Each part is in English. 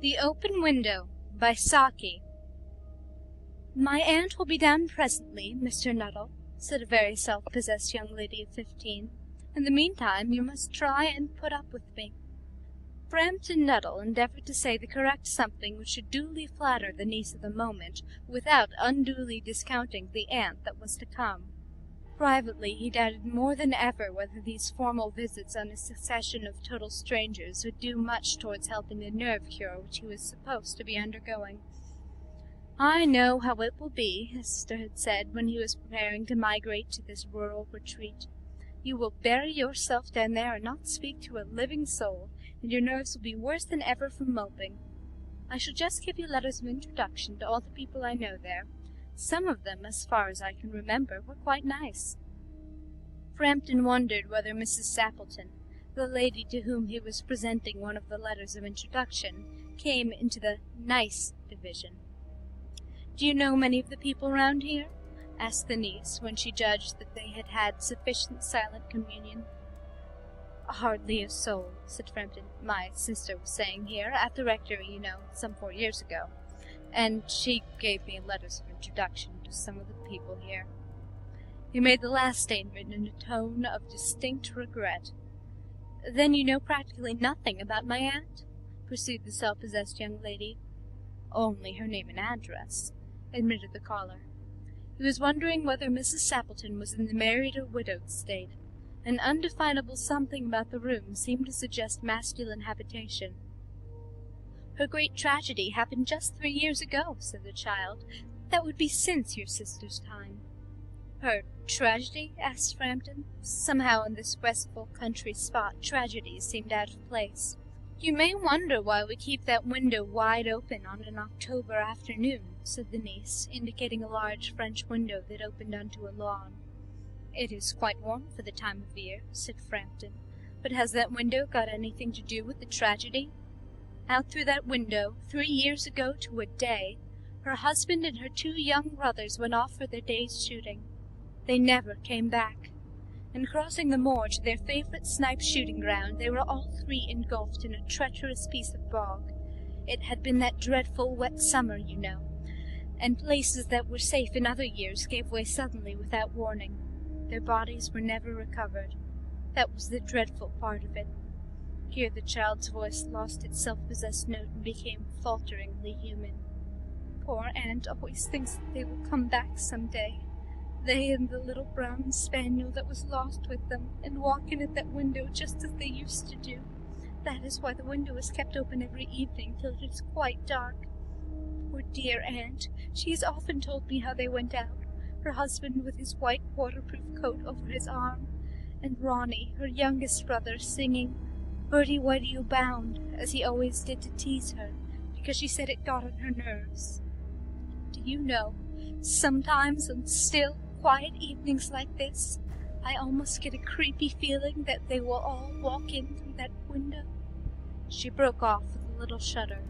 The Open Window by Saki. "My aunt will be down presently, Mr. Nuttall," said a very self-possessed young lady of 15. "In the meantime you must try and put up with me." Frampton Nuttall endeavoured to say the correct something which should duly flatter the niece of the moment, without unduly discounting the aunt that was to come. Privately he doubted more than ever whether these formal visits on a succession of total strangers would do much towards helping the nerve cure which he was supposed to be undergoing. "I know how it will be," his sister had said when he was preparing to migrate to this rural retreat. "You will bury yourself down there and not speak to a living soul, and your nerves will be worse than ever from moping. I shall just give you letters of introduction to all the people I know there. Some of them, as far as I can remember, were quite nice." Frampton wondered whether Mrs. Sappleton, the lady to whom he was presenting one of the letters of introduction, came into the nice division. "Do you know many of the people round here?" asked the niece, when she judged that they had had sufficient silent communion. "Hardly a soul," said Frampton. "My sister was staying here, at the rectory, you know, some 4 years ago, and she gave me letters of introduction to some of the people here." He made the last statement in a tone of distinct regret. "Then you know practically nothing about my aunt?" pursued the self-possessed young lady. "Only her name and address," admitted the caller. He was wondering whether Mrs. Sappleton was in the married or widowed state. An undefinable something about the room seemed to suggest masculine habitation. "Her great tragedy happened just 3 years ago," said the child. "That would be since your sister's time." "Her tragedy?" asked Frampton. Somehow in this restful country spot tragedies seemed out of place. "You may wonder why we keep that window wide open on an October afternoon," said the niece, indicating a large French window that opened onto a lawn. "It is quite warm for the time of year," said Frampton. "But has that window got anything to do with the tragedy? Out through that window, 3 years ago to a day, her husband and her 2 young brothers went off for their day's shooting. They never came back. And crossing the moor to their favourite snipe shooting ground, they were all 3 engulfed in a treacherous piece of bog. It had been that dreadful wet summer, you know, and places that were safe in other years gave way suddenly without warning. Their bodies were never recovered. That was the dreadful part of it." Here the child's voice lost its self-possessed note and became falteringly human. "Poor aunt always thinks that they will come back some day. They and the little brown spaniel that was lost with them, and walk in at that window just as they used to do. That is why the window is kept open every evening till it is quite dark. Poor dear aunt, she has often told me how they went out, her husband with his white waterproof coat over his arm, and Ronnie, her youngest brother, singing 'Bertie, why do you bound?' as he always did to tease her, because she said it got on her nerves. Do you know, sometimes on still, quiet evenings like this, I almost get a creepy feeling that they will all walk in through that window." She broke off with a little shudder.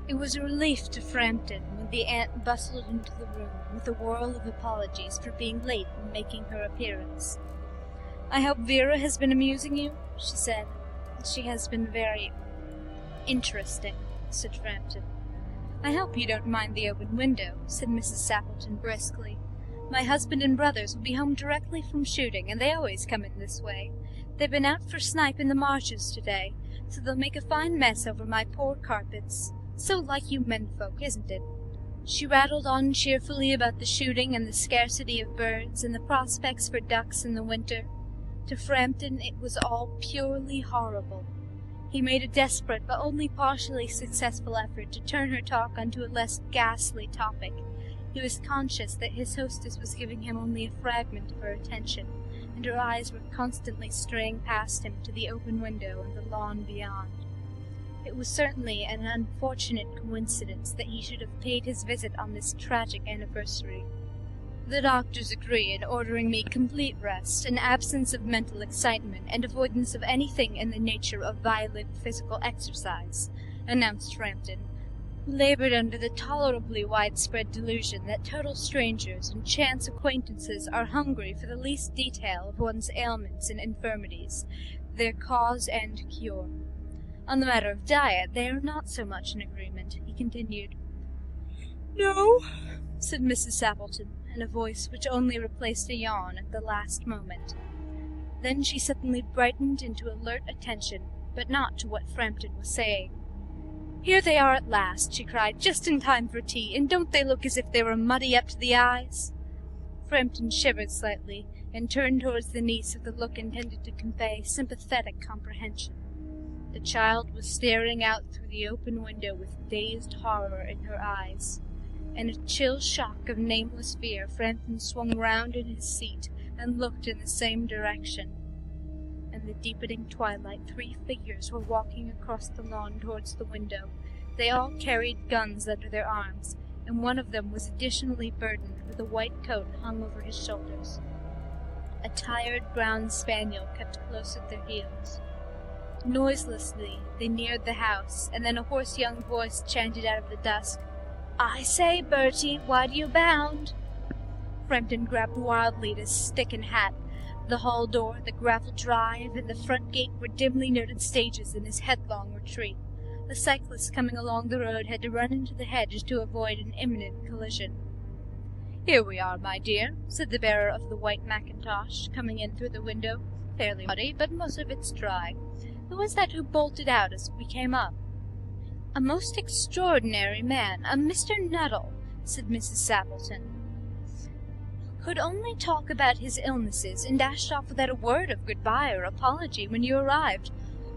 It was a relief to Frampton when the aunt bustled into the room with a whirl of apologies for being late in making her appearance. "I hope Vera has been amusing you," she said. "She has been very interesting," said Frampton. "I hope you don't mind the open window," said Mrs. Sappleton briskly. "My husband and brothers will be home directly from shooting, and they always come in this way. They've been out for snipe in the marshes today, so they'll make a fine mess over my poor carpets. So like you menfolk, isn't it?" She rattled on cheerfully about the shooting and the scarcity of birds and the prospects for ducks in the winter. To Frampton it was all purely horrible. He made a desperate but only partially successful effort to turn her talk onto a less ghastly topic. He was conscious that his hostess was giving him only a fragment of her attention, and her eyes were constantly straying past him to the open window and the lawn beyond. It was certainly an unfortunate coincidence that he should have paid his visit on this tragic anniversary. "The doctors agree in ordering me complete rest, an absence of mental excitement, and avoidance of anything in the nature of violent physical exercise," announced Frampton, who labored under the tolerably widespread delusion that total strangers and chance acquaintances are hungry for the least detail of one's ailments and infirmities, their cause and cure. On the matter of diet, they are not so much in agreement," he continued. "No," said Mrs. Sappleton, in a voice which only replaced a yawn at the last moment. Then she suddenly brightened into alert attention, but not to what Frampton was saying. "Here they are at last," she cried, "just in time for tea, and don't they look as if they were muddy up to the eyes?" Frampton shivered slightly, and turned towards the niece with a look intended to convey sympathetic comprehension. The child was staring out through the open window with dazed horror in her eyes. In a chill shock of nameless fear, Frampton swung round in his seat and looked in the same direction. In the deepening twilight, 3 figures were walking across the lawn towards the window. They all carried guns under their arms, and one of them was additionally burdened with a white coat hung over his shoulders. A tired brown spaniel kept close at their heels. Noiselessly they neared the house, and then a hoarse young voice chanted out of the dusk, "I say, Bertie, why do you bound?" Frampton grabbed wildly at his stick and hat. The hall door, the gravel drive, and the front gate were dimly noted stages in his headlong retreat. The cyclist coming along the road had to run into the hedge to avoid an imminent collision. "Here we are, my dear," said the bearer of the white mackintosh, coming in through the window. "Fairly muddy, but most of it's dry. Who was that who bolted out as we came up?" "A most extraordinary man, a Mr. Nuttall," said Mrs. Sappleton. "Could only talk about his illnesses, and dashed off without a word of good-bye or apology when you arrived.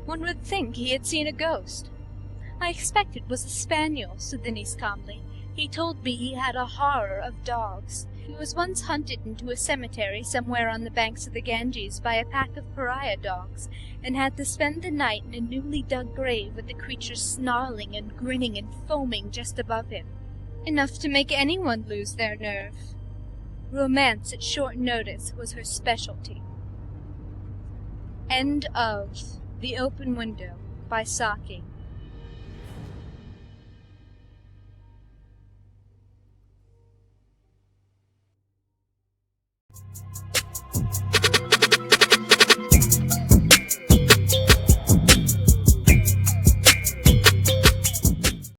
One would think he had seen a ghost." "I expect it was a spaniel," said the niece calmly. "He told me he had a horror of dogs. He was once hunted into a cemetery somewhere on the banks of the Ganges by a pack of pariah dogs, and had to spend the night in a newly dug grave with the creatures snarling and grinning and foaming just above him. Enough to make anyone lose their nerve. Romance at short notice was her specialty." End of The Open Window by Saki.